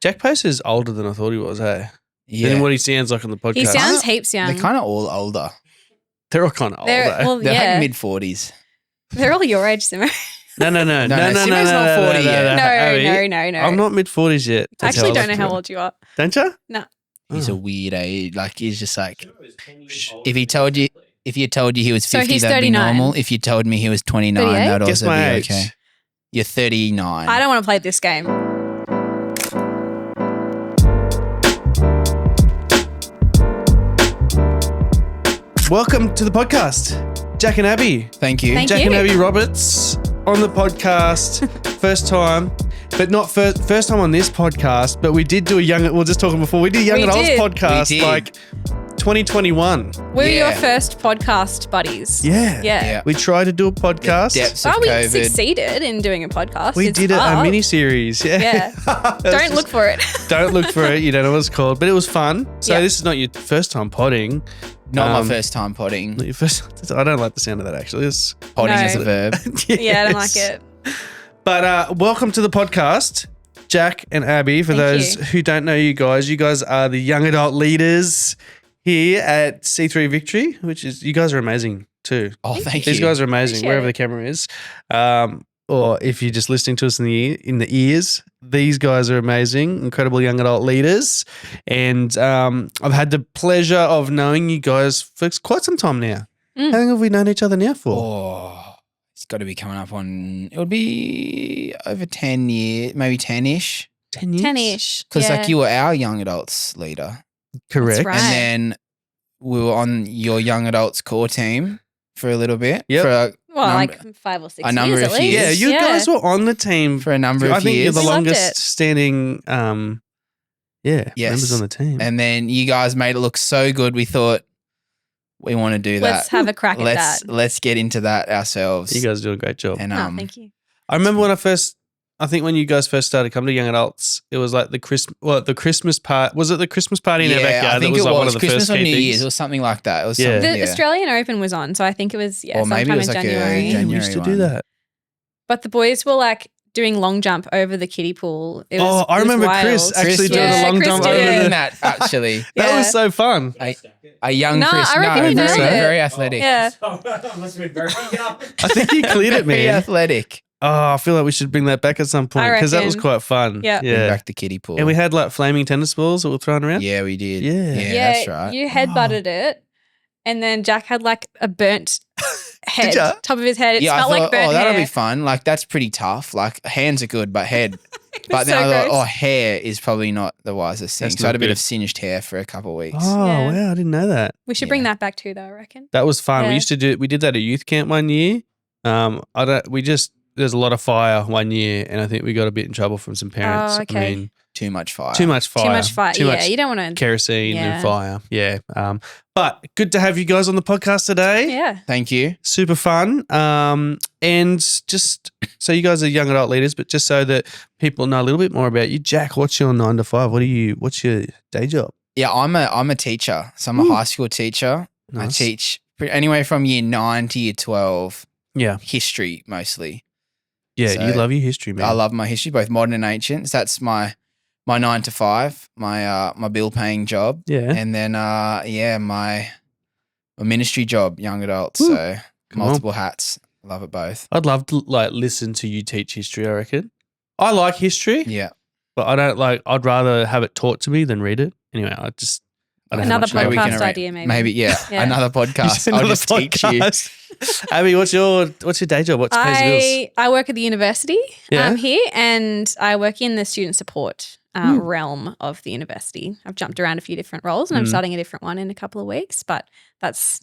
Jack Pace is older than I thought he was, hey? Yeah. Than what he sounds like on the podcast. He sounds heaps young. They're kind of all older. They're all kind of old, They're, eh? well, They're yeah. like mid-40s. They're all your age, Simo. No. Simo's not 40 yet. No. I'm not mid-40s yet. I actually don't know how old you are. Don't you? No. He's a weird age. Like, he's just like, if you told you he was 50, he's that'd be 39. normal. If you told me he was 29, 38? that'd Guess also my be age. okay. You're 39. I don't want to play this game. Welcome to the podcast, Jack and Abby. Thank you. Thank Jack you. and Abbey Roberts on the podcast, first time, but not first time on this podcast, but we did do we were just talking before, we did a Young We Adults did. podcast We did. like 2021. We're your Yeah. first podcast buddies. Yeah. Yeah. We tried to do a podcast. Depths of Oh, we COVID. succeeded in doing a podcast. We It's did a up. mini-series. Yeah. Don't look for it. Don't look for it. You don't know what it's called, but it was fun. So Yeah. this is not your first time podding. Not my first time potting. Not your first. I don't like the sound of that actually. It's, Potting No. is a verb. Yeah, I don't like it. But welcome to the podcast, Jack and Abby. For Thank those you. who don't know you guys are the young adult leaders here at C3 Victory, which is, you guys are amazing too. Oh, thank you. These guys are amazing Appreciate wherever it. the camera is. Or if you're just listening to us in the ears, these guys are amazing, incredible young adult leaders. And I've had the pleasure of knowing you guys for quite some time now. Mm. How long have we known each other now for? Oh, it's got to be coming up on, it would be over 10 years, maybe 10-ish. 10 years? 10-ish. Because yeah. like you were our young adults leader. Correct. Right. And then we were on your young adults core team for a little bit. Yep. For like 5 or 6 a number years of at least. years. Yeah, you guys were on the team. a number of I think years. you're the We loved longest it. standing, Yes. members on the team. And then you guys made it look so good. We thought we want to do Let's that. have a crack at that. Let's get into that ourselves. You guys are doing a great job. And Oh, thank you. I remember I think when you guys first started coming to Young Adults, it was like the Christmas part. Was it the Christmas party in our backyard? I think that was it like was one of the Christmas first or key New things? Year's or something like that. It was Yeah. something, The Australian Open was on, so I think it was Or maybe sometime it was in like a January. Yeah, we used to do January that. But the boys were like doing long jump over the kiddie pool. It was, I it was remember wild. Chris actually Chris doing did. a long Chris jump did. over doing the. that actually. That Yeah. was so fun. A young No, Chris. I reckon he very, nailed it. very athletic. Yeah. Must have been very young. I think he cleared it, Very man. athletic. Oh, I feel like we should bring that back at some point I because that was reckon. quite fun. Yeah. Bring Yeah. back the kiddie pool. And we had like flaming tennis balls that were thrown around. Yeah, we did. Yeah. Yeah, that's right. You headbutted it, and then Jack had like a burnt head, ya? top of his head. It yeah, smelled I thought, like burnt that'll hair. be fun. Like, that's pretty tough. Like, hands are good, but head. But then so I thought, gross. hair is probably not the wisest thing. That's So I had not a bit good. of singed hair for a couple of weeks. Oh, Yeah. wow. I didn't know that. We should bring Yeah. that back too, though. I reckon. That was fun. Yeah. We did that at youth camp one year. There's a lot of fire one year, and I think we got a bit in trouble from some parents. Oh, okay. I mean, Too much fire. too much fire. Too much fire. Too Yeah, much you don't want to. kerosene Yeah. and fire. Yeah. But good to have you guys on the podcast today. Yeah. Thank you. Super fun. And just so you guys are young adult leaders, but just so that people know a little bit more about you, Jack, what's your 9 to 5? What's your day job? Yeah, I'm a teacher. So I'm a Ooh. high school teacher. Nice. I teach anywhere from year 9 to year 12, Yeah. history mostly. Yeah. So, you love your history, man. I love my history, both modern and ancient. So that's my 9 to 5, my bill paying job. Yeah. And then my ministry job, young adults. Woo. So Come on. multiple hats. Love it both. I'd love to like listen to you teach history, I reckon. I like history, Yeah. but I'd rather have it taught to me than read it. Anyway, I don't have Another much knowledge. podcast idea, maybe. Maybe, yeah. Yeah. Another podcast. I'll Another just teach you. podcast. Abby, what's your day job? What's pays the bills? I work at the university Yeah. here, and I work in the student support realm of the university. I've jumped around a few different roles, and I'm starting a different one in a couple of weeks. But that's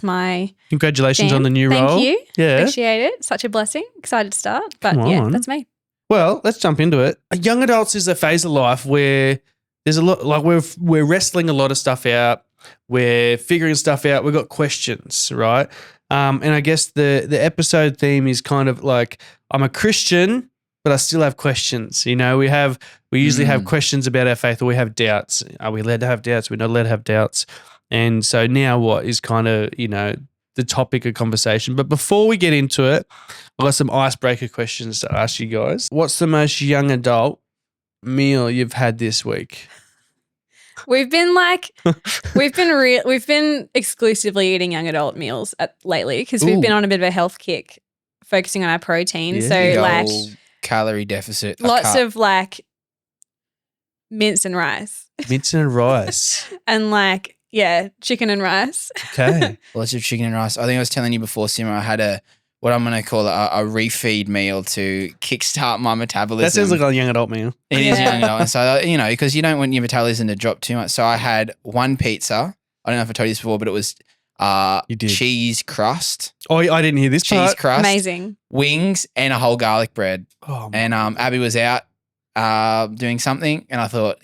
my Congratulations jam. on the new Thank role. you. Yeah. Appreciate it. Such a blessing. Excited to start. But Come yeah, on. that's me. Well, let's jump into it. Young adults is a phase of life where there's a lot, like we're wrestling a lot of stuff out. We're figuring stuff out. We've got questions, right? And I guess the episode theme is kind of like, I'm a Christian, but I still have questions. You know, we usually have questions about our faith, or we have doubts. Are we allowed to have doubts? We're not allowed to have doubts. And so now what is kind of, you know, the topic of conversation. But before we get into it, I've got some icebreaker questions to ask you guys. What's the most young adult meal you've had this week? We've been exclusively eating young adult meals lately because we've been Ooh. on a bit of a health kick, focusing on our protein. Yeah. So Big like old calorie deficit. lots of like mince and rice Mince and rice. and like, yeah, chicken and rice. Okay. lots of chicken and rice. I think I was telling you before, Simon, I had what I'm going to call a refeed meal to kickstart my metabolism. That sounds like a young adult meal. It is Yeah. young adult. And so, because you don't want your metabolism to drop too much. So I had one pizza. I don't know if I told you this before, but it was You did. cheese crust, Oh, I didn't hear this cheese part. crust, Amazing. wings, and a whole garlic bread. Oh, And Abby was out doing something, and I thought,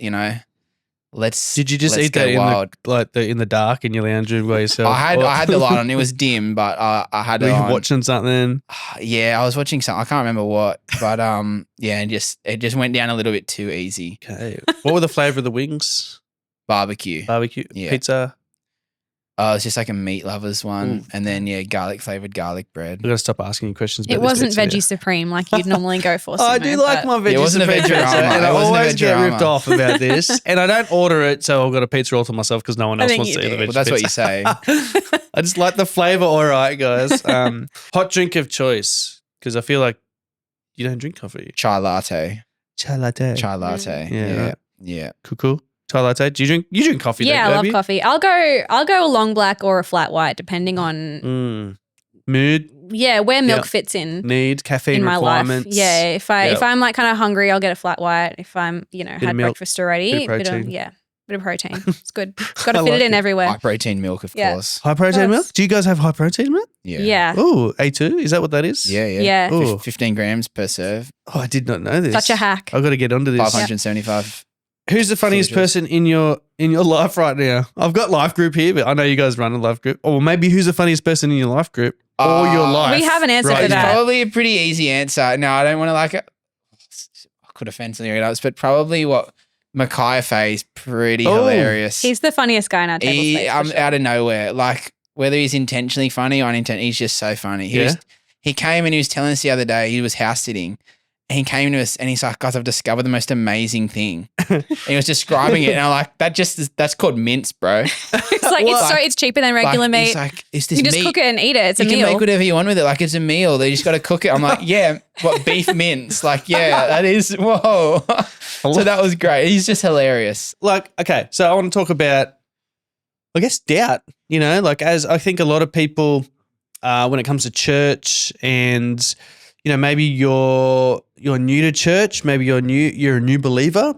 let's. did you just let's eat that go wild. in the dark in your lounge room by yourself? I had the light on. It was dim, but I had Were it you on. watching something? Yeah, I was watching something. I can't remember what, but yeah, and it just went down a little bit too easy. Okay. What were the flavour of the wings? Barbecue. Barbecue, Yeah. pizza. It's just like a meat lovers one, Ooh. and then garlic flavored garlic bread. I've got to stop asking you questions. About It this wasn't bit, so Veggie Supreme like you'd normally go for. I Simo, do like but- my veggie It wasn't a supreme veggie pizza, rama. and I It wasn't a always veggie get ripped rama. off about this. And I don't order it, so I've got a pizza all to myself because no one I else think wants you to eat the do. veggie Well, that's what you pizza. say. I just like the flavour. All right, guys. Hot drink of choice because I feel like you don't drink coffee. Chai latte. Chai latte. Chai latte. Yeah, Yeah. right. Yeah. Cool. Chai latte. Do you drink? You drink coffee? Yeah, don't I love you? coffee. I'll go a long black or a flat white depending on Mood, where milk Yeah. fits in need, caffeine in my life. requirements. Yeah, if Yeah. I'm like kind of hungry, I'll get a flat white. If I'm of had milk, breakfast already, bit of protein. bit of protein. It's good. It's got to I fit like it in it. everywhere. High protein milk, of Yeah. course. High protein Yes. milk. Do you guys have high protein milk? Yeah. Yeah. Oh, A2. Is that what that is? Yeah. Yeah. Yeah. Oh, 15 grams per serve. I did not know this. Such a hack. I've got to get onto this. 575. Who's the funniest Soldiers. person in your life right now? I've got life group here, but I know you guys run a life group. Or maybe who's the funniest person in your life group or your life? We have an answer right for It's that. now? probably a pretty easy answer. No, I don't want to I could offend something else, but probably what Mackay is pretty Oh. hilarious. He's the funniest guy in our table space. for sure. Out of nowhere. Like whether he's intentionally funny or unintentionally, he's just so funny. Yeah. He came and he was telling us the other day he was house sitting. And he came to us and he's like, guys, I've discovered the most amazing thing. And he was describing it. And I'm like, that's called mince, bro. It's like it's cheaper than regular Like, meat. he's like, is this You just meat? cook it and eat it. It's You a can meal. make whatever you want with it. Like it's a meal. They just got to cook it. I'm like, yeah, what beef mince? Like, yeah, that is, whoa. So that was great. He's just hilarious. Like, okay, so I want to talk about, I guess, doubt. As I think a lot of people, when it comes to church and, maybe you're new to church, maybe you're a new believer,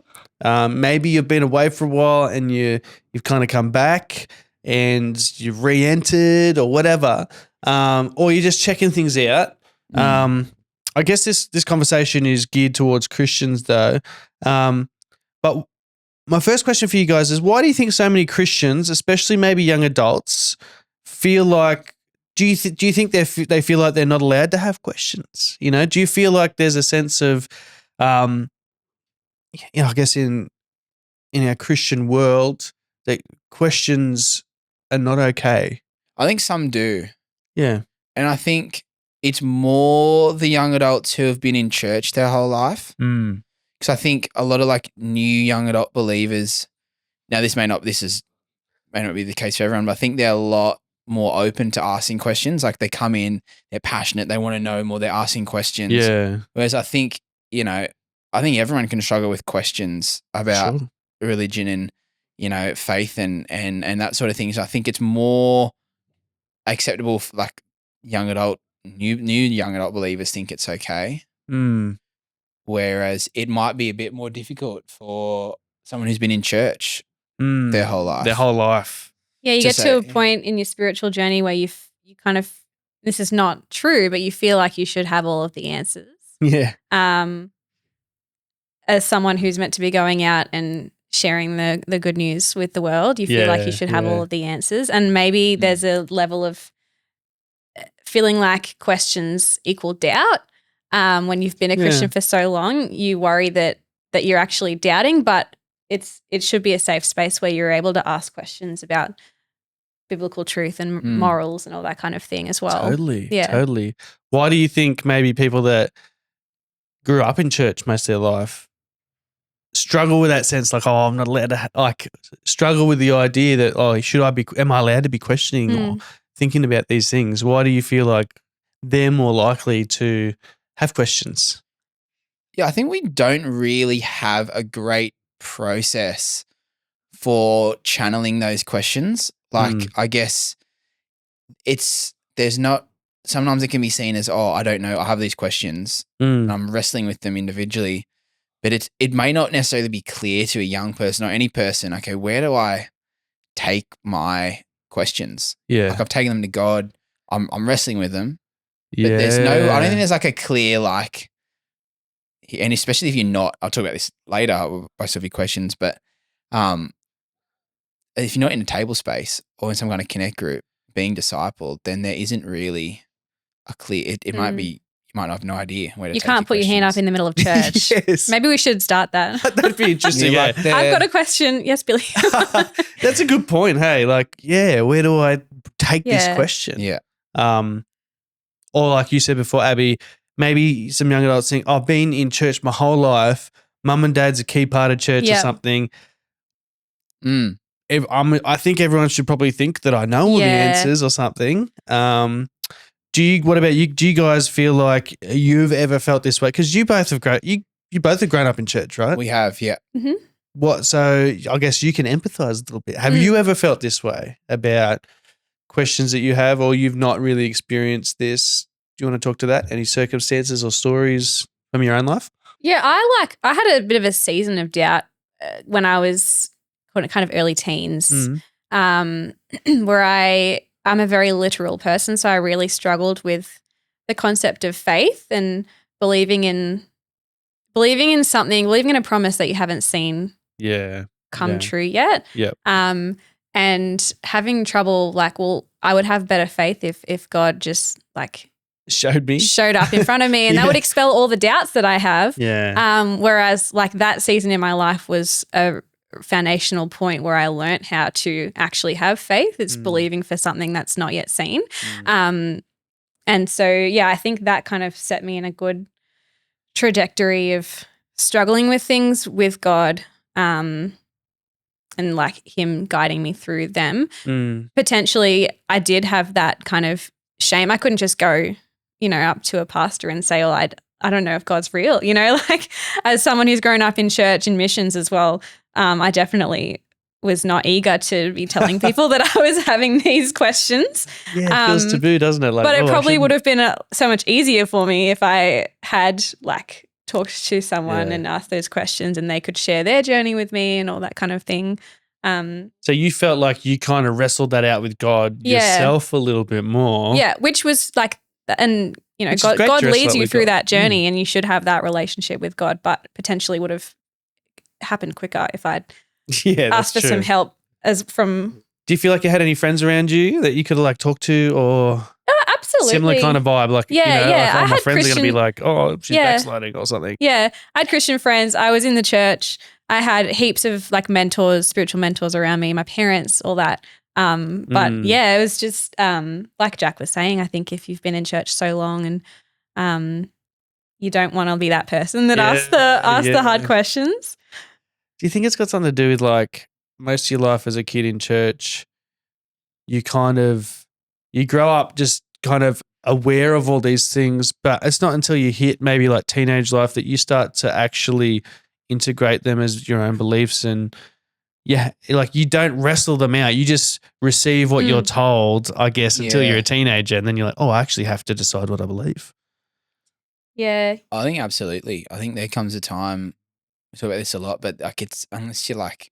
maybe you've been away for a while and you've kind of come back and you've re-entered or whatever, or you're just checking things out. I guess this conversation is geared towards Christians though. But my first question for you guys is, why do you think so many Christians, especially maybe young adults, feel like, do you think they feel like they're not allowed to have questions? Do you feel like there's a sense of, I guess in our Christian world that questions are not okay? I think some do. Yeah. And I think it's more the young adults who have been in church their whole life. Mm. Because I think a lot of like new young adult believers, now this may not be the case for everyone, but I think they're a lot more open to asking questions. Like they come in, they're passionate, they want to know more, they're asking questions. Yeah. Whereas I think, everyone can struggle with questions about Sure. religion and, faith and that sort of thing. So I think it's more acceptable for like new young adult believers think it's okay. Mm. Whereas it might be a bit more difficult for someone who's been in church Mm. their whole life. Their whole life. Yeah, you to get to a say- point in your spiritual journey where you kind of, this is not true, but you feel like you should have all of the answers. Yeah. As someone who's meant to be going out and sharing the good news with the world, you feel like Yeah, you should have yeah. all of the answers. And maybe there's a level of feeling like questions equal doubt. When you've been a Christian for so long, you worry that you're actually doubting, but it should be a safe space where you're able to ask questions about biblical truth and morals and all that kind of thing as well. Totally. Yeah. Totally. Why do you think maybe people that grew up in church most of their life struggle with that sense, like, oh, I'm not allowed to, like, struggle with the idea that, oh, am I allowed to be questioning or thinking about these things? Why do you feel like they're more likely to have questions? Yeah, I think we don't really have a great process for channeling those questions. Like, I guess sometimes it can be seen as, oh, I don't know, I have these questions and I'm wrestling with them individually, but it may not necessarily be clear to a young person or any person, okay, where do I take my questions? Yeah. Like, I've taken them to God, I'm wrestling with them, but Yeah. I don't think there's like a clear, like, and especially if you're not, I'll talk about this later, most of your questions, but if you're not in a table space or in some kind of connect group being discipled, then there isn't really a clear, it might be, you might have no idea where to You take can't put your hand up in the middle of church. Yes. Maybe we should start that. That'd be interesting. Yeah, Yeah. like I've got a question. Yes, Billy. That's a good point. Hey, like, yeah, where do I take this Yeah. question? Yeah. Or like you said before, Abby, maybe some young adults think, I've been in church my whole life. Mum and dad's a key part of church or Yep. something. I think everyone should probably think that I know all the Yeah. answers or something. What about you? Do you guys feel like you've ever felt this way? Because you both have grown up in church, right? We have, yeah. So I guess you can empathize a little bit. Have you ever felt this way about questions that you have, or you've not really experienced this? Do you want to talk to that? Any circumstances or stories from your own life? Yeah, I had a bit of a season of doubt when I was kind of early teens, where I'm a very literal person, so I really struggled with the concept of faith and believing in something, believing in a promise that you haven't seen come true yet. Yep. And having trouble, like, well, I would have better faith if God just like showed up in front of me, and that would expel all the doubts that I have. Yeah. Whereas like that season in my life was a foundational point where I learnt how to actually have faith. It's believing for something that's not yet seen. And so, yeah, I think that kind of set me in a good trajectory of struggling with things with God, and like Him guiding me through them. Potentially, I did have that kind of shame. I couldn't just go, up to a pastor and say, "Oh, I don't know if God's real." Like as someone who's grown up in church and missions as well, I definitely was not eager to be telling people that I was having these questions. Yeah, it feels taboo, doesn't it? Like, but it probably would have been so much easier for me if I had like talked to someone and asked those questions, and they could share their journey with me and all that kind of thing. So you felt like you kind of wrestled that out with God yourself a little bit more. Yeah, which was like, and God leads you through that journey, and you should have that relationship with God, but potentially would have happened quicker if I'd asked for some help Do you feel like you had any friends around you that you could like talk to, or absolutely similar kind of vibe? Like, like, oh, my friends are going to be like, oh, she's backsliding or something. Yeah, I had Christian friends. I was in the church. I had heaps of like mentors, spiritual mentors around me, my parents, all that. But it was just like Jack was saying, I think if you've been in church so long and you don't want to be that person that asks the hard questions. Do you think it's got something to do with like most of your life as a kid in church, you grow up just kind of aware of all these things, but it's not until you hit maybe like teenage life that you start to actually integrate them as your own beliefs, and like you don't wrestle them out. You just receive what you're told, I guess, until you're a teenager, and then you're like, oh, I actually have to decide what I believe. Yeah. I think absolutely. I think there comes a time, we talk about this a lot, but like unless you like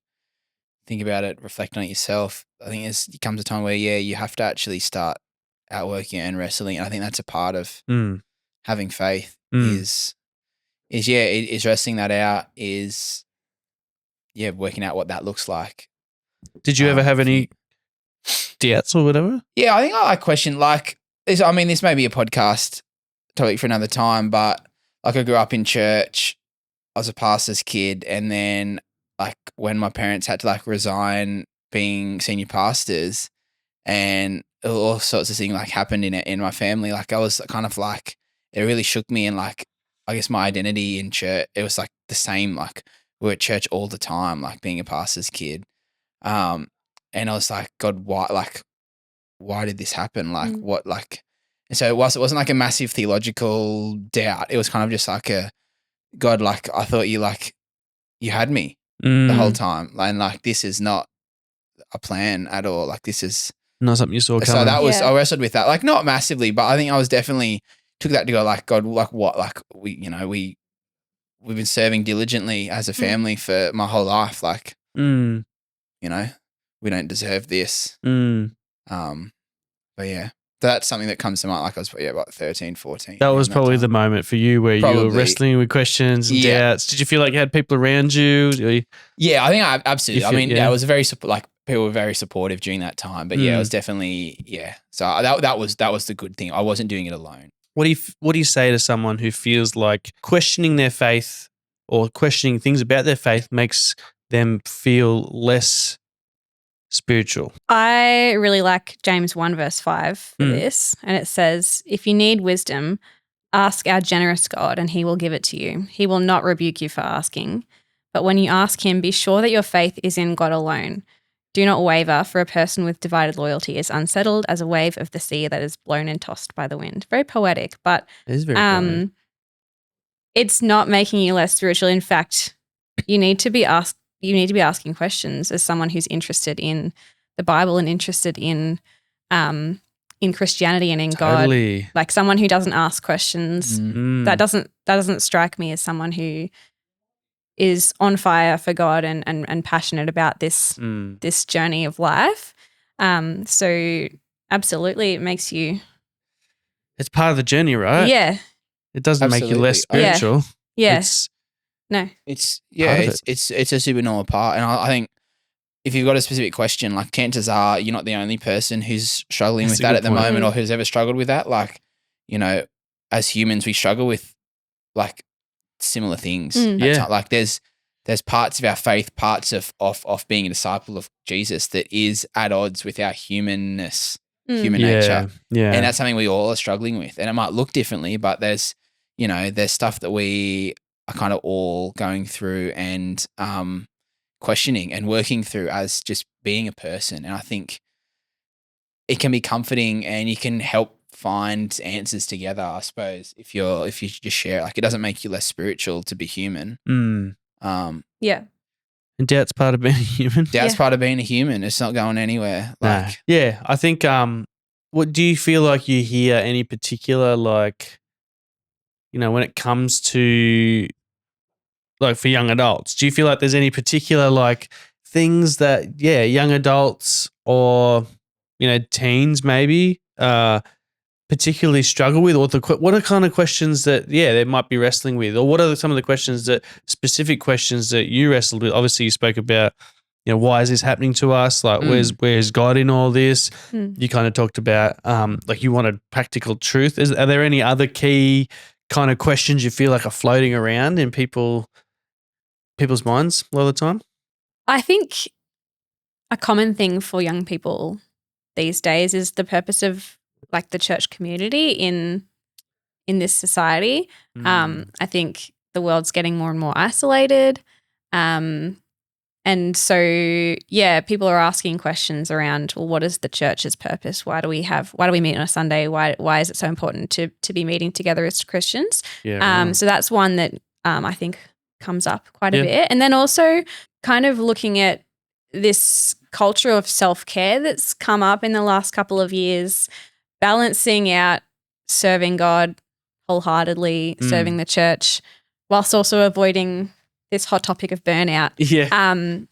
think about it, reflect on it yourself, I think it comes a time where, you have to actually start outworking and wrestling. And I think that's a part of having faith is wrestling that out, is working out what that looks like. Did you ever have any doubts or whatever? Yeah, I think I question like this. I mean, this may be a podcast topic for another time, but like I grew up in church. I was a pastor's kid, and then like when my parents had to like resign being senior pastors, and all sorts of things like happened in my family. Like I was kind of like, it really shook me, and like I guess my identity in church, it was like the same. Like we were at church all the time, like being a pastor's kid. And I was like, God, why did this happen? Like what, like, and so it wasn't like a massive theological doubt. It was kind of just like God, like, I thought you had me the whole time. And like, this is not a plan at all. Like, this is not something you saw coming. So that was, I wrestled with that, like not massively, but I think I was definitely took that to go like, God, like what, like we've been serving diligently as a family for my whole life. Like, we don't deserve this. But yeah, that's something that comes to mind. Like I was, about 13, 14. That was probably the moment for you where you were wrestling with questions and doubts. Did you feel like you had people around you? Yeah, I think I absolutely. I was very, like, people were very supportive during that time. But yeah, it was definitely, So that was the good thing. I wasn't doing it alone. What do you say to someone who feels like questioning their faith or questioning things about their faith makes them feel less spiritual? I really like James 1 verse 5 for this. And it says, if you need wisdom, ask our generous God and he will give it to you. He will not rebuke you for asking. But when you ask him, be sure that your faith is in God alone. Do not waver, for a person with divided loyalty is unsettled as a wave of the sea that is blown and tossed by the wind. Very poetic, but it is very poetic. It's not making you less spiritual. In fact, you need to be asking questions as someone who's interested in the Bible and interested in Christianity and in God. Like someone who doesn't ask questions, that doesn't strike me as someone who is on fire for God and passionate about this journey of life. So absolutely, it makes you. It's part of the journey, right? Yeah. It doesn't make you less spiritual. Yeah. It's a super normal part. And I think if you've got a specific question, like chances are you're not the only person who's struggling with that at the moment or who's ever struggled with that. Like, as humans, we struggle with like similar things. Like there's parts of our faith, parts of being a disciple of Jesus that is at odds with our humanness, human nature. Yeah. And that's something we all are struggling with. And it might look differently, but there's stuff that we are kind of all going through and questioning and working through as just being a person. And I think it can be comforting and you can help find answers together, I suppose, if you just share it. Like it doesn't make you less spiritual to be human. Yeah. And doubt's part of being a human. Doubt's part of being a human. It's not going anywhere. Like yeah, I think what do you feel like you hear any particular like when it comes to like for young adults, do you feel like there's any particular like things that young adults or teens maybe particularly struggle with, or what are kind of questions that they might be wrestling with, or what are some of the specific questions that you wrestled with? Obviously you spoke about why is this happening to us, like where's God in all this? You kind of talked about like you wanted practical truth. Are there any other key kind of questions you feel like are floating around in people's minds a lot of the time? I think a common thing for young people these days is the purpose of like the church community in this society. I think the world's getting more and more isolated. And so, people are asking questions around, well, what is the church's purpose? Why do we meet on a Sunday? Why is it so important to be meeting together as Christians? So that's one that I think comes up quite a bit. And then also kind of looking at this culture of self-care that's come up in the last couple of years, balancing out serving God wholeheartedly, serving the church, whilst also avoiding this hot topic of burnout,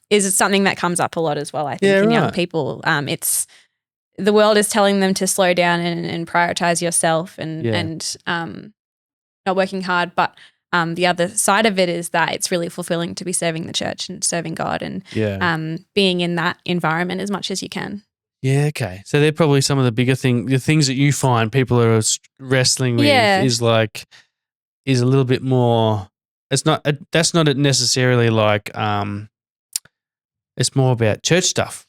is something that comes up a lot as well, I think, in young people. It's the world is telling them to slow down and prioritize yourself and not working hard. But the other side of it is that it's really fulfilling to be serving the church and serving God and being in that environment as much as you can. Yeah, okay. So they're probably some of the bigger the things that you find people are wrestling with is a little bit more. It's not. That's not necessarily like. It's more about church stuff.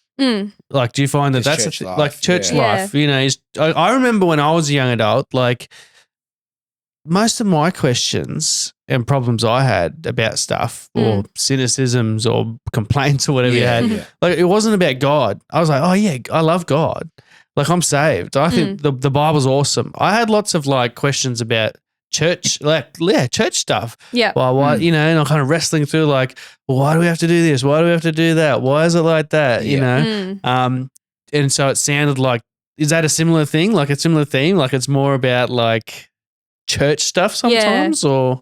Like, do you find that that's church life, like church life? I remember when I was a young adult, like most of my questions and problems I had about stuff or cynicisms or complaints or whatever you had. Yeah. Like it wasn't about God. I was like, oh yeah, I love God. Like I'm saved. I think the Bible's awesome. I had lots of like questions about church, church stuff. Yeah. Well, why, and I'm kind of wrestling through like, well, why do we have to do this? Why do we have to do that? Why is it like that? And so it sounded like, is that a similar thing? Like a similar theme? Like it's more about like church stuff sometimes or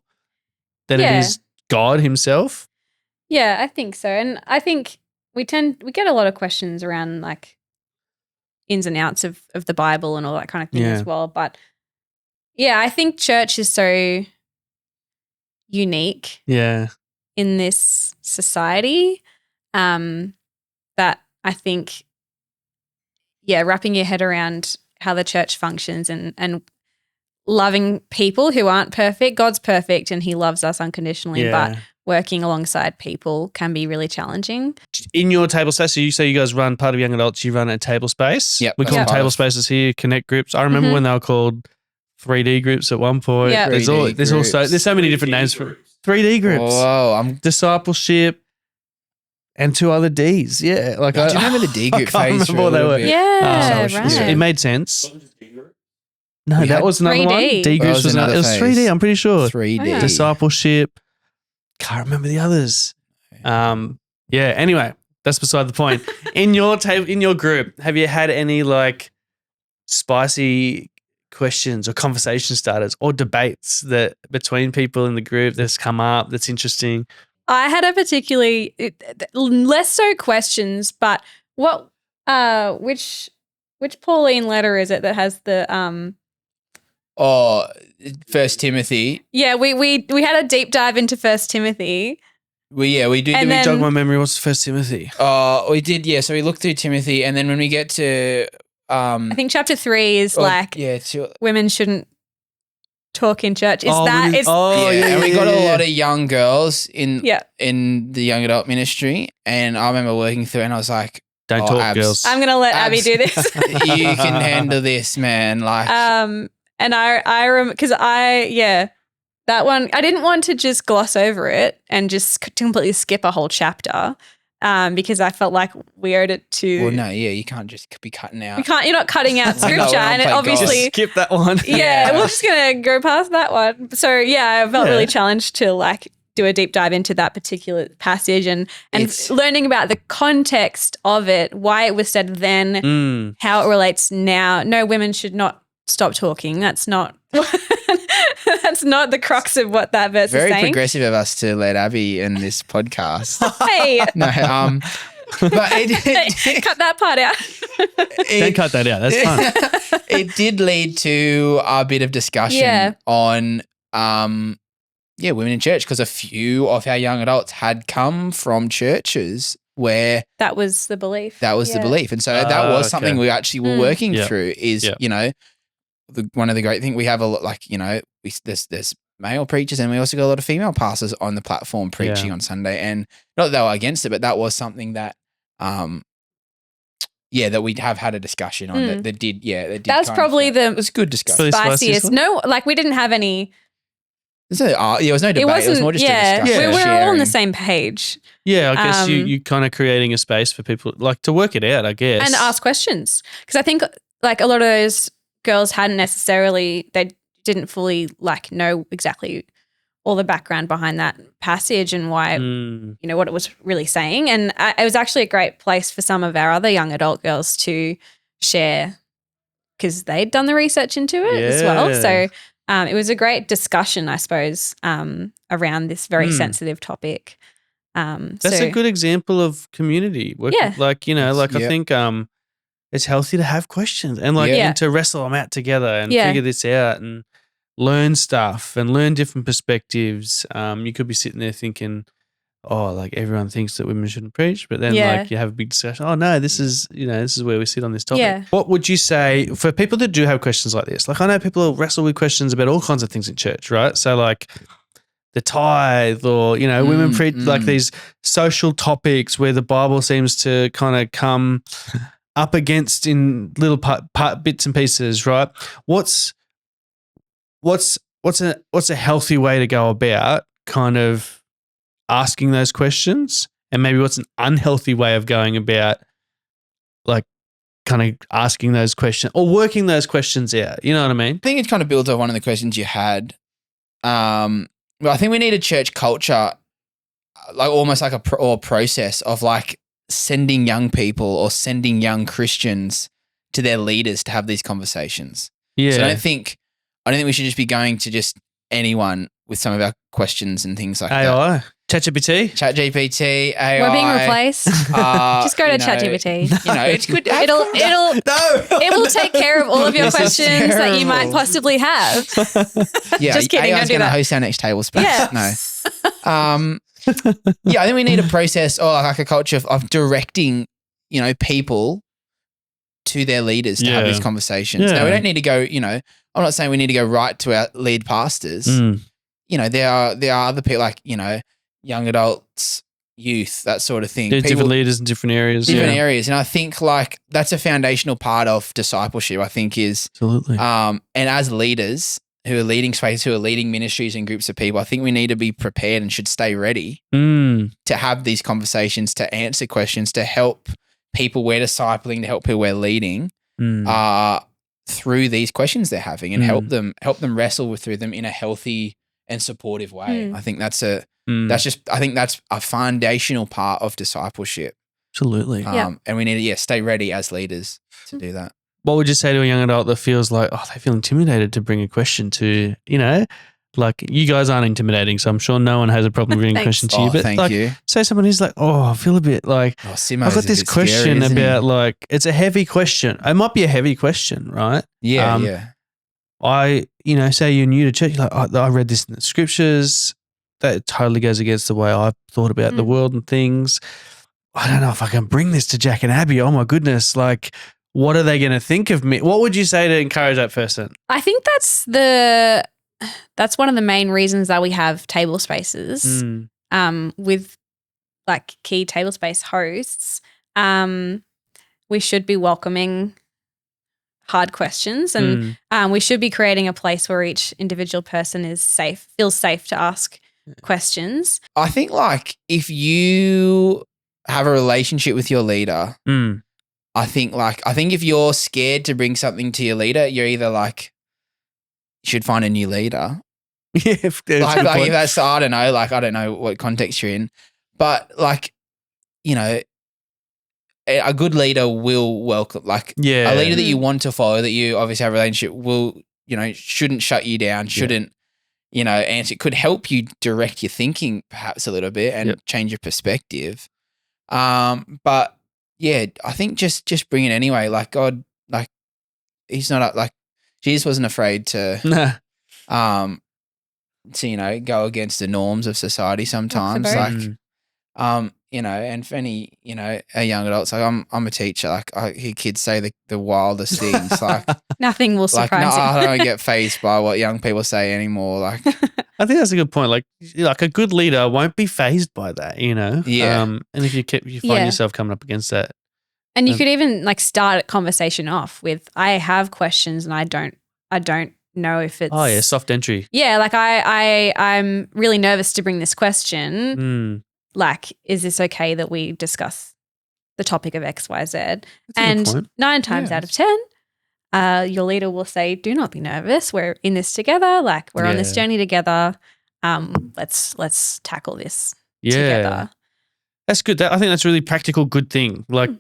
than it is God himself? Yeah, I think so. And I think we get a lot of questions around like ins and outs of the Bible and all that kind of thing as well. But yeah, I think church is so unique in this society that I think, wrapping your head around how the church functions and loving people who aren't perfect. God's perfect and he loves us unconditionally, but working alongside people can be really challenging. In your table space, so you say you guys run part of Young Adults, you run a table space. Yep, we call them table spaces here, connect groups. I remember when they were called 3D groups at one point. Yep. There's so many different names for 3D groups. Whoa, Discipleship and 2 other Ds. Yeah. Like do you remember the D group I phase? can't remember what they were. Yeah, It right. made sense. No, We that had was another 3D. one. D Well, groups that was was another. It another was phase. 3D, I'm pretty sure. 3D. Oh, yeah. Discipleship. Can't remember the others. Anyway, that's beside the point. In your group, have you had any like spicy questions or conversation starters or debates that between people in the group that's come up that's interesting? I had a particularly less so questions, but which Pauline letter is it that has the Oh, 1 Timothy. Yeah, we had a deep dive into 1 Timothy. We did. And Did we then- jog my memory? What's First Timothy? We did. Yeah. So we looked through Timothy, and then when we get to I think chapter 3 is women shouldn't talk in church. Is that it's and we got a lot of young girls in Yeah. in the young adult ministry, and I remember working through, it and I was like, Don't Oh, talk, abs. girls. I'm gonna let Abby Abs. do this. you can handle this, man. Like, And I remember because that one I didn't want to just gloss over it and just completely skip a whole chapter because I felt like we owed it to. well, no, yeah, you can't just be cutting out. You can't. You're not cutting out No, scripture, we're not and it playing obviously. God. Skip that one. Yeah, we're just gonna go past that one. So I felt really challenged to like do a deep dive into that particular passage and It's- learning about the context of it, why it was said then, how it relates now. No, women should not stop talking. That's not that's not the crux of what that verse Very is saying. progressive of us to let Abby in this podcast. Hey, No, but it, cut that part out. Don't cut that out. That's fun. it did lead to a bit of discussion on women in church, because a few of our young adults had come from churches where That was the belief. that was the belief. And so that was something okay. we actually were working Yep. through is, Yep. one of the great things we have a lot, like, there's male preachers, and we also got a lot of female pastors on the platform preaching on Sunday. And not that they were against it, but that was something that, that we'd have had a discussion on that did. That's probably it was a good discussion. So- spiciest. one? No, like we didn't have any. There was no debate. It was more just a discussion. we were all on the sharing. same page Yeah, I guess you kind of creating a space for people like to work it out, I guess. and ask questions because I think like a lot of those girls hadn't necessarily they didn't fully like know exactly all the background behind that passage and why what it was really saying, and it was actually a great place for some of our other young adult girls to share because they'd done the research into it as well. So it was a great discussion, I suppose, around this very sensitive topic. That's a good example of community. Yeah. Like, I think it's healthy to have questions and and to wrestle them out together and figure this out and learn stuff and learn different perspectives. You could be sitting there thinking, oh, like everyone thinks that women shouldn't preach, but then like you have a big discussion. Oh no, this is where we sit on this topic. Yeah. What would you say for people that do have questions like this? Like I know people wrestle with questions about all kinds of things in church, right? So like the tithe or, women preach like these social topics where the Bible seems to kind of come up against in little part bits and pieces, right? What's what's a healthy way to go about kind of asking those questions, and maybe what's an unhealthy way of going about like kind of asking those questions or working those questions out. You know what I mean? I think it kind of builds on one of the questions you had. Well, I think we need a church culture, like almost like a process of like sending young people or sending young Christians to their leaders to have these conversations. Yeah. So I don't think we should just be going to just anyone with some of our questions and things like that. AI, ChatGPT. ChatGPT, AI. We're being replaced. Just go to ChatGPT. You know, it's good. To have It'll No. it will take care of all of your This is questions that you might terrible. possibly have. Yeah, Just kidding, AI's don't do going to that. host our next table space. Yeah. No. Yeah, I think we need a process or like a culture of directing, you know, people to their leaders to have Yeah. these conversations. Yeah. Now, we don't need to go, you know, I'm not saying we need to go right to our lead pastors. Mm. You know, there are other people like, you know, young adults, youth, that sort of thing. There's People- different leaders in different areas. different yeah. areas. And I think like that's a foundational part of discipleship, I think is, Absolutely. and as leaders who are leading space, who are leading ministries and groups of people, I think we need to be prepared and should stay ready Mm. to have these conversations, to answer questions, to help people we're discipling, to help people we're leading Mm. through these questions they're having and Mm. help them wrestle through them in a healthy and supportive way. Mm. I think that's Mm. I think that's a foundational part of discipleship. Absolutely. Yeah. And we need to stay ready as leaders to do that. What would you say to a young adult that feels like, oh, they feel intimidated to bring a question to, you know, like you guys aren't intimidating, so I'm sure no one has a problem bringing a Thanks. question to you. But Thank like, you. say someone who's like, oh, I feel a bit like, Oh, Simo's I've got a this bit scary, question isn't he? about like, it's a heavy question. It might be a heavy question, right? Yeah, um, yeah. You know, say you're new to church, you're like, I read this in the scriptures. That totally goes against the way I've thought about the world and things. I don't know if I can bring this to Jack and Abby. Oh my goodness. Like, what are they going to think of me? What would you say to encourage that person? I think that's one of the main reasons that we have table spaces with like key table space hosts. We should be welcoming hard questions and we should be creating a place where each individual person feels safe to ask questions. I think like if you have a relationship with your leader, I think if you're scared to bring something to your leader, you're either like you should find a new leader. Yeah, if there's Like, a like point. if that's I don't know what context you're in, but like you know, a good leader will welcome like Yeah. a leader that you want to follow, that you obviously have a relationship will, you know, shouldn't shut you down, shouldn't, you know, answer. It could help you direct your thinking perhaps a little bit and change your perspective. But yeah, I think just bring it anyway. Like God, like he's not like Jesus wasn't afraid to, Nah. to, you know, go against the norms of society sometimes. That's Like, you know, and for any, you know, a young adults, like I'm a teacher, like I hear kids say the wildest things, like Nothing will like no, surprise you. I don't get fazed by what young people say anymore. Like, I think that's a good point. Like a good leader won't be phased by that, you know? Yeah. And if you find Yeah. yourself coming up against that. And you could even like start a conversation off with, I have questions and I don't know if it's Oh yeah, soft entry. Yeah, like I'm really nervous to bring this question. Like, is this okay that we discuss the topic of X, Y, Z? That's a good And point. 9 times out of 10, your leader will say, do not be nervous. We're in this together. Like we're on this Yeah. journey together. Let's tackle this Yeah. together. That's good. I think that's a really practical, good thing. Like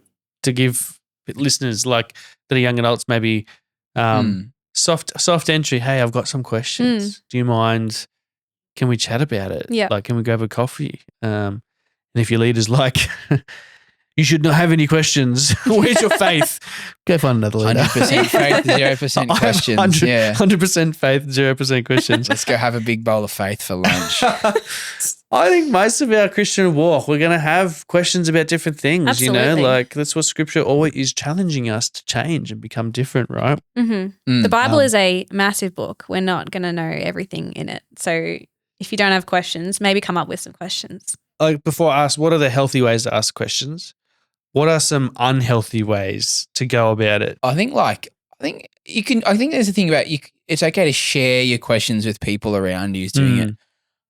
to give listeners like that are young adults maybe soft entry. Hey, I've got some questions. Do you mind? Can we chat about it? Yeah. Like, can we grab a coffee? And if your leader's like, you should not have any questions. Where's your faith? Go find another leader. 100% faith, 0% questions. Yeah. 100% faith, 0% questions. Let's go have a big bowl of faith for lunch. I think most of our Christian walk, we're going to have questions about different things, you know, Absolutely. like that's what scripture always is challenging us to change and become different, right? The Bible is a massive book. We're not going to know everything in it. So if you don't have questions, maybe come up with some questions. Like before I ask, what are the healthy ways to ask questions? What are some unhealthy ways to go about it? I think like think there's a thing about it's okay to share your questions with people around you who's doing it.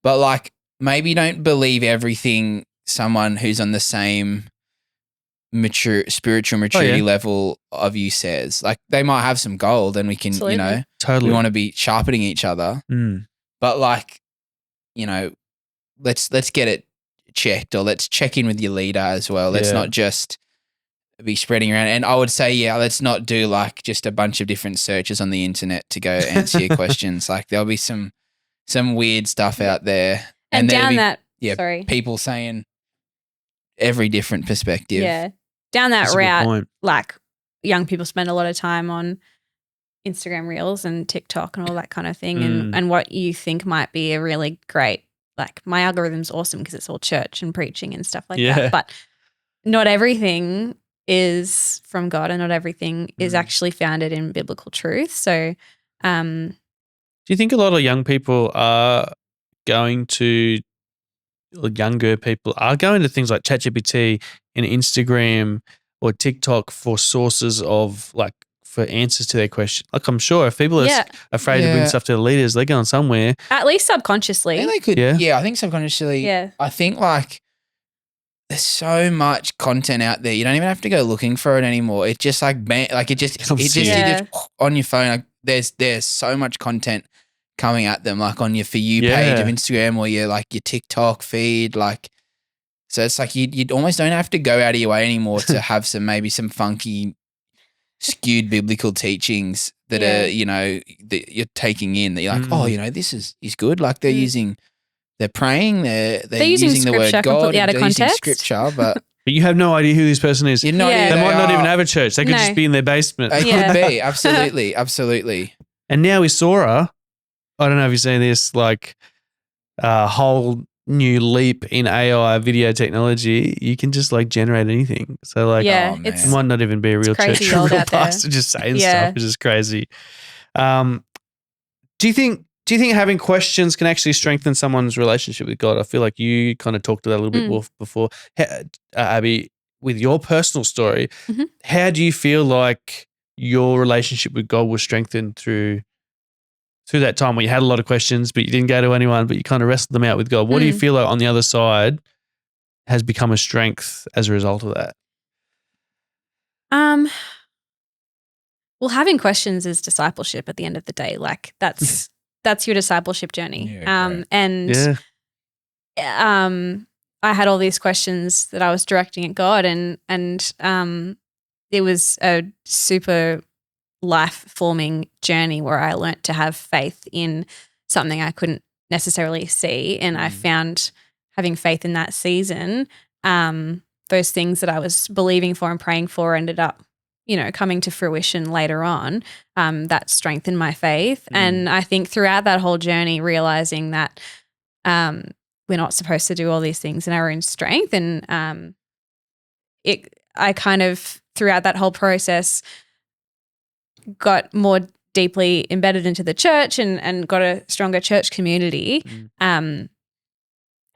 But like maybe don't believe everything someone who's on the same spiritual maturity level of you says. Like they might have some gold and we can, Absolutely. Totally. we want to be sharpening each other. But like, let's get it checked, or let's check in with your leader as well. Let's not just be spreading around. And I would say, let's not do like just a bunch of different searches on the internet to go answer your questions. Like there'll be some weird stuff out there. And down people saying every different perspective. Yeah. Down that That's a good route, point. like young people spend a lot of time on Instagram Reels and TikTok and all that kind of thing. And what you think might be a really great, like my algorithm's awesome because it's all church and preaching and stuff like that. But not everything is from God and not everything is actually founded in biblical truth. So do you think a lot of young people are going to, or younger people are going to things like ChatGPT and Instagram or TikTok for sources of like for answers to their question? Like I'm sure if people are afraid to bring stuff to the leaders, they're going somewhere. at least subconsciously. I think they could. I think subconsciously. Yeah. I think like there's so much content out there. You don't even have to go looking for it anymore. It just like you just on your phone. Like there's so much content coming at them, like on your For You page of Instagram or your TikTok feed, like. So it's like you almost don't have to go out of your way anymore to have maybe some funky, skewed biblical teachings that are that you're taking in. That you're like, this is good. Like they're praying, they're using the word God, completely out of they're using context. scripture, but But you have no idea who this person is. you're not. Yeah. They might not even have a church. They could just be in their basement. They could be absolutely. And now with Sora, I don't know if you've seen this, like a whole new leap in AI video technology. You can just like generate anything. So like, it's it might not even be a real crazy church, a world real out there. pastor just saying stuff, which is crazy. Do you think having questions can actually strengthen someone's relationship with God? I feel like you kind of talked to that a little bit more before. Abby, with your personal story, how do you feel like your relationship with God was strengthened through that time where you had a lot of questions, but you didn't go to anyone, but you kind of wrestled them out with God? What do you feel like on the other side has become a strength as a result of that? Well, having questions is discipleship at the end of the day. Like that's your discipleship journey. I had all these questions that I was directing at God, and it was a super life-forming journey where I learnt to have faith in something I couldn't necessarily see, and I found having faith in that season, those things that I was believing for and praying for ended up, coming to fruition later on. That strengthened my faith, and I think throughout that whole journey, realizing that we're not supposed to do all these things in our own strength, and I kind of throughout that whole process got more deeply embedded into the church and got a stronger church community,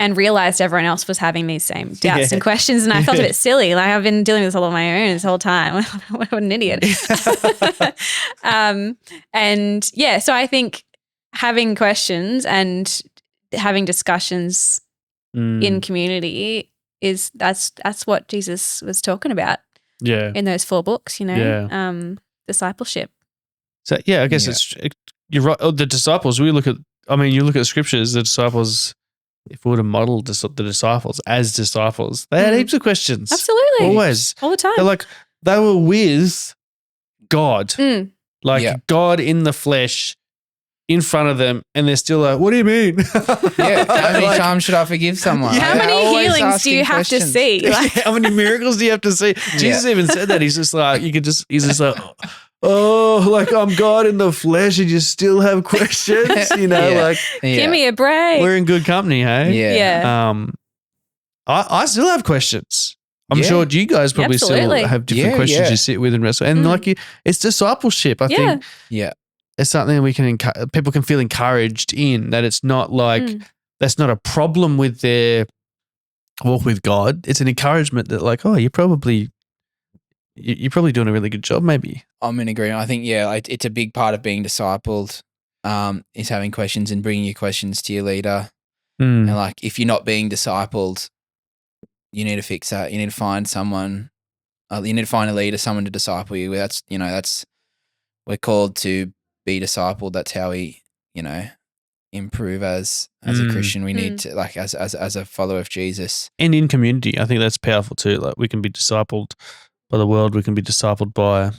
and realized everyone else was having these same doubts and questions, and I felt a bit silly. Like I've been dealing with this all on my own this whole time. What an idiot. So I think having questions and having discussions in community that's what Jesus was talking about. In those 4 books, discipleship. So I guess you're right. Oh, the disciples, you look at the scriptures, the disciples, if we were to model the disciples as disciples, they had heaps of questions. Absolutely. Always. All the time. They were with God. God in the flesh in front of them, and they're still like, what do you mean? How many times should I forgive someone? How many healings do you have to see? How many miracles do you have to see? Jesus even said that. He's just like, he's just like, oh, like I'm God in the flesh and you still have questions, Give me a break. We're in good company, hey? Yeah. I still have questions. I'm sure you guys probably still have different questions you sit with and wrestle. And it's discipleship. I think it's something we people can feel encouraged in, that it's not like that's not a problem with their walk with God. It's an encouragement that like, oh, you're probably you're probably doing a really good job. Maybe. I'm in agreement. I think, it's a big part of being discipled, is having questions and bringing your questions to your leader. Mm. And like, if you're not being discipled, you need to fix that. You need to find someone. You need to find a leader, someone to disciple you. That's we're called to be discipled. That's how we, improve as a Christian. We need to, like, as a follower of Jesus. And in community, I think that's powerful too. Like, we can be discipled by the world. We can be discipled by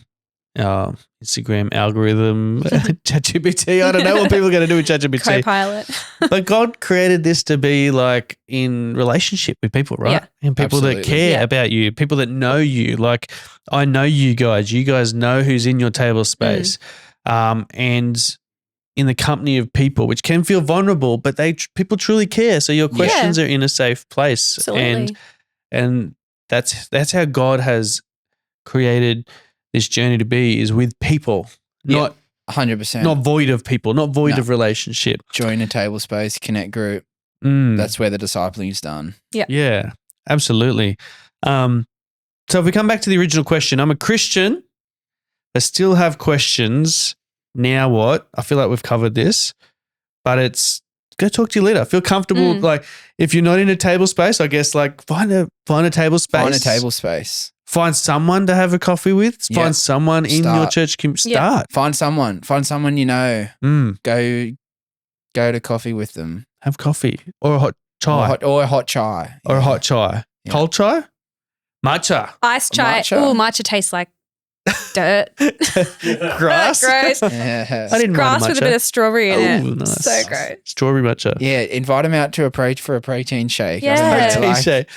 our Instagram algorithm, ChatGPT. I don't know what people are going to do with ChatGPT. Co-pilot. But God created this to be like in relationship with people, right? Yeah. And people Absolutely. that care Yeah. about you, people that know you. Like, I know you guys. You guys know who's in your table space. And in the company of people, which can feel vulnerable, but people truly care. So your questions are in a safe place. Absolutely. And that's how God has created this journey to be, is with people, Yeah. 100%. not void of people, not void No. of relationship. Join a table space, connect group. Mm. That's where the discipling is done. Yeah, absolutely. So if we come back to the original question, I'm a Christian. I still have questions. Now what? I feel like we've covered this, but it's go talk to your leader. Feel comfortable. Like, if you're not in a table space, I guess, like, find a table space. Find a table space. Find someone to have a coffee with. Yeah. Find someone in your Start. church. Yeah. Start. Find someone you know. Mm. Go to coffee with them. Have coffee or a hot chai Or a hot chai. or a hot chai. Yeah. Cold chai? Matcha. Ice chai. Matcha. Oh, matcha tastes like dirt. Grass. Gross. Yeah. I didn't Grass mind with a matcha. bit of strawberry in it. Oh, nice. So gross. Strawberry matcha. Yeah, invite them out to for a protein shake. Yeah. I don't know, Protein like- shake.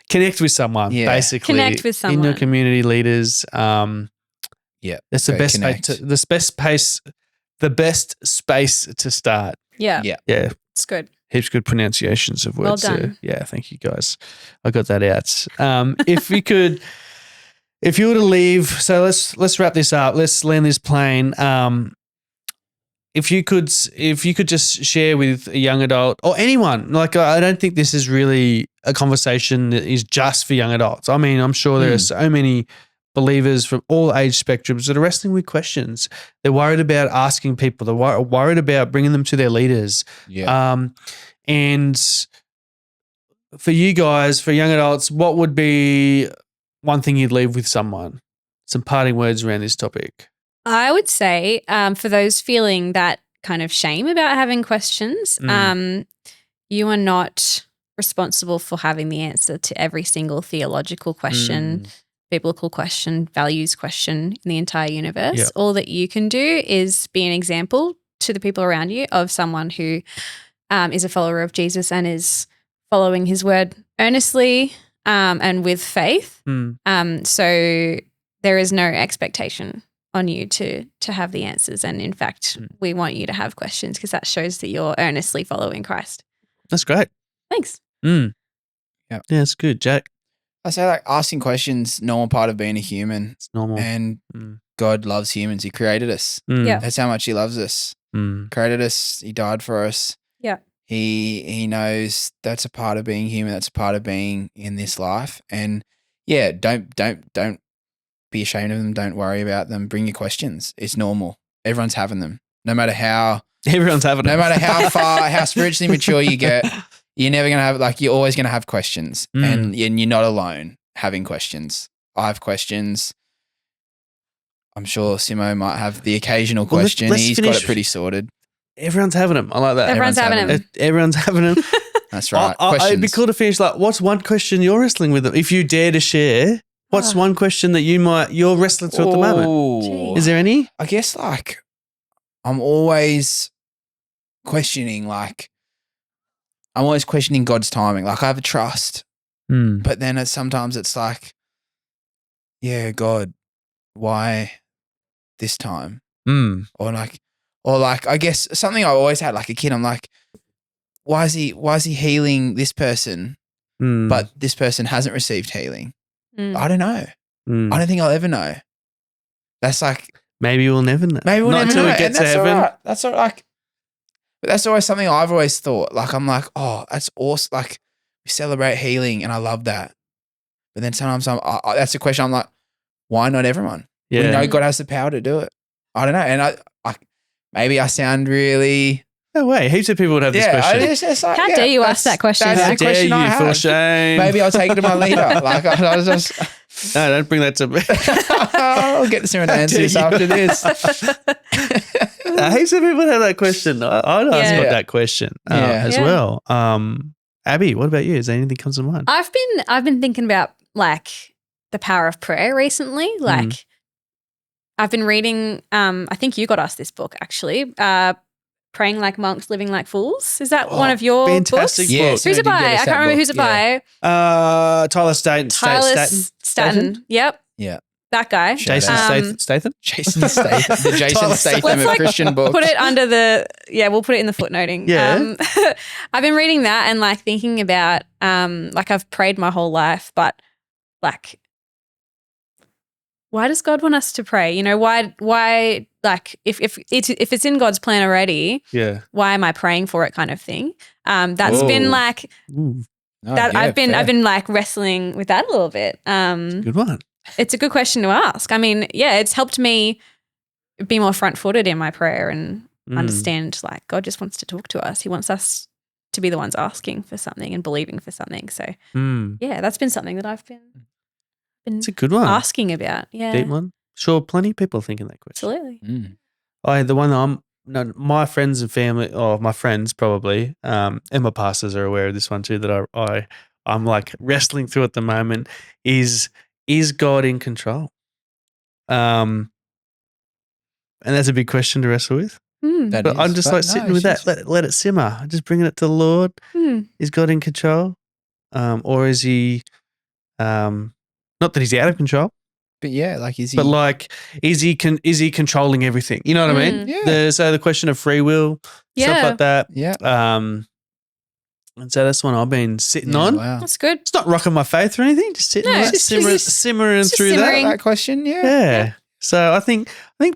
Connect with someone, Yeah. basically. Connect with In your someone. community leaders. Yeah, That's the go best connect. the best space to start. Yeah. Yeah. Yeah. It's good. Heaps good pronunciations of Well words there. done. Yeah, thank you guys. I got that out. If you were to leave, so let's wrap this up. Let's land this plane. If you could just share with a young adult or anyone, like, I don't think this is really a conversation that is just for young adults. I mean, I'm sure there are so many believers from all age spectrums that are wrestling with questions. They're worried about asking people. They're worried about bringing them to their leaders. Yeah. And for you guys, for young adults, what would be one thing you'd leave with someone? Some parting words around this topic. I would say for those feeling that kind of shame about having questions, you are not responsible for having the answer to every single theological question, biblical question, values question in the entire universe. Yep. All that you can do is be an example to the people around you of someone who is a follower of Jesus and is following his word earnestly and with faith. So there is no expectation on you to have the answers. And in fact, we want you to have questions because that shows that you're earnestly following Christ. That's great. Thanks. Yeah. Yeah, it's good, Jack. I say, like, asking questions, normal part of being a human. It's normal. And God loves humans. He created us. Yeah. That's how much he loves us. Created us. He died for us. Yeah. He knows that's a part of being human. That's a part of being in this life. And yeah, don't be ashamed of them. Don't worry about them. Bring your questions. It's normal. Everyone's having them. No matter how Everyone's having it. no matter how far, how spiritually mature you get, you're never going to have, like, you're always going to have questions. And you're not alone having questions. I have questions. I'm sure Simo might have the occasional Well, let's- question. let's He's got finish- it pretty sorted. Everyone's having them. I like that. Everyone's having them. Everyone's having them. That's right. It'd be Questions. cool to finish, like, what's one question you're wrestling with them? If you dare to share, what's one question that you're wrestling through at the moment? Ooh. Is there any? I guess, like, I'm always questioning God's timing. Like, I have a trust, but then sometimes it's like, yeah, God, why this time? Or like, I guess something I always had, like a kid, I'm like, why is he healing this person, but this person hasn't received healing? I don't know. I don't think I'll ever know. That's like, Maybe we'll never know. maybe we'll Not never until know. we get And to that's heaven. all right. That's all right. But that's always something I've always thought. Like, I'm like, oh, that's awesome. Like, we celebrate healing and I love that. But then sometimes that's a question I'm like, why not everyone? We Yeah. know God has the power to do it. I don't know. And I maybe I sound really No way. Heaps of people would have this question. It's like, How dare you ask that question, That's How the dare question I you for have. shame? Maybe I'll take it to my leader. Like I was just, No, don't bring that to me. I'll get Simeon to answer dare this you? after this. Heaps of people have that question. I'd ask Yeah. about that question as Yeah. well. Abby, what about you? Is there anything that comes to mind? I've been thinking about like the power of prayer recently. Like I've been reading I think you got us this book actually. Praying Like Monks, Living Like Fools. Is that one of your fantastic books? Yeah, book. Who's it by? I can't remember who's it by. Tyler Staten. Tyler Staten. Yep. Yeah. That guy. Jason Statham? Jason Statham, the Jason Tyler Statham Let's, of like, Christian books. Put it under we'll put it in the footnoting. Yeah. I've been reading that and like thinking about like I've prayed my whole life, but like why does God want us to pray? You know, why like if it's in God's plan already, Yeah. why am I praying for it kind of thing? That's Whoa. been like Ooh, that yeah, I've been fair. like wrestling with that a little bit. good one. It's a good question to ask. I mean, yeah, it's helped me be more front-footed in my prayer and understand like God just wants to talk to us. He wants us to be the ones asking for something and believing for something. So yeah, that's been something that I've been It's a good one. asking about. Yeah, Deep one. Sure, plenty of people are thinking that question. absolutely. The one that my friends and family, or my friends probably, and my pastors are aware of this one too, that I'm like wrestling through at the moment is God in control? And that's a big question to wrestle with. That But is, I'm just but like no, sitting with it's that, let it simmer. Just bringing it to the Lord. Is God in control? Or is he, not that he's out of control, But yeah, like is he? but like, is he controlling everything? You know what I mean? Yeah. So the question of free will, stuff Yeah. like that. yeah. And so that's one I've been sitting Yeah, on. Wow. That's good. It's not rocking my faith or anything, just sitting No, on it, it's just simmering just through simmering. that. That question, yeah. Yeah. So I think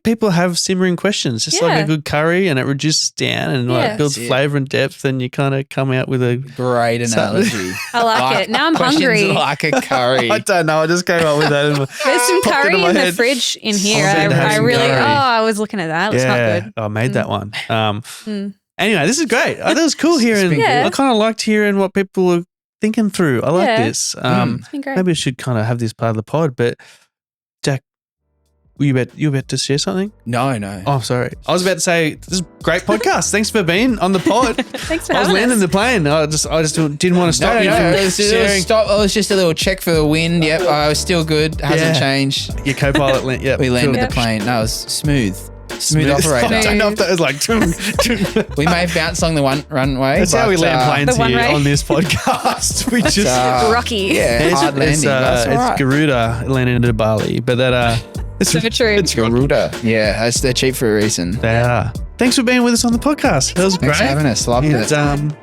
people have simmering questions, just like Yeah. a good curry, and it reduces down and like Yeah. builds That's it. flavor and depth, and you kind of come out with a. Great analogy. I like it. Now I'm Questions hungry. like a curry. I don't know. I just came up with that. There's some Popped curry into my in the head. fridge in here. I was gonna have I some really. curry. I was looking at that. It's not good. I made that one. Mm. Anyway, this is great. I thought it was cool hearing. been good. I kind of liked hearing what people are thinking through. I like Yeah. this. It's been great. Maybe I should kind of have this part of the pod. But Jack, you about to share something? No, no. Oh, sorry. I was about to say this is a great podcast. Thanks for being on the pod. Thanks for I was having landing us. the plane. I just didn't want to stop you from It was sharing. stop. It was just a little check for the wind. Yep, I was still good. Hasn't Yeah. changed. Your co-pilot land. Yeah, We landed Yep. the plane. No, it was smooth. Smooth operator. I don't know if that was like. We may have bounced along the runway. That's how we but, land planes The one here way. on this podcast. We just. Rocky. Yeah, hard landing. That's all it's right. Garuda landing into Bali, but that So true. It's Garuda. Yeah, they're cheap for a reason. they are. Thanks for being with us on the podcast. That was Thanks for great. having us. Loved it. And,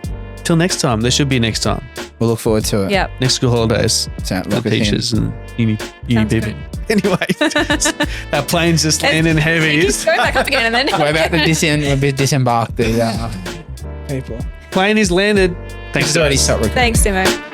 till next time. There should be next time. We'll look forward to it. Yep. Next school holidays. Sound The look at him. teachers and uni Sounds people. Anyway, our plane's just landing heavy. It keeps going back up again and then. We're about to disembark the people. Plane is landed. Thanks, It's already guys. stopped recording. Thanks, Simo.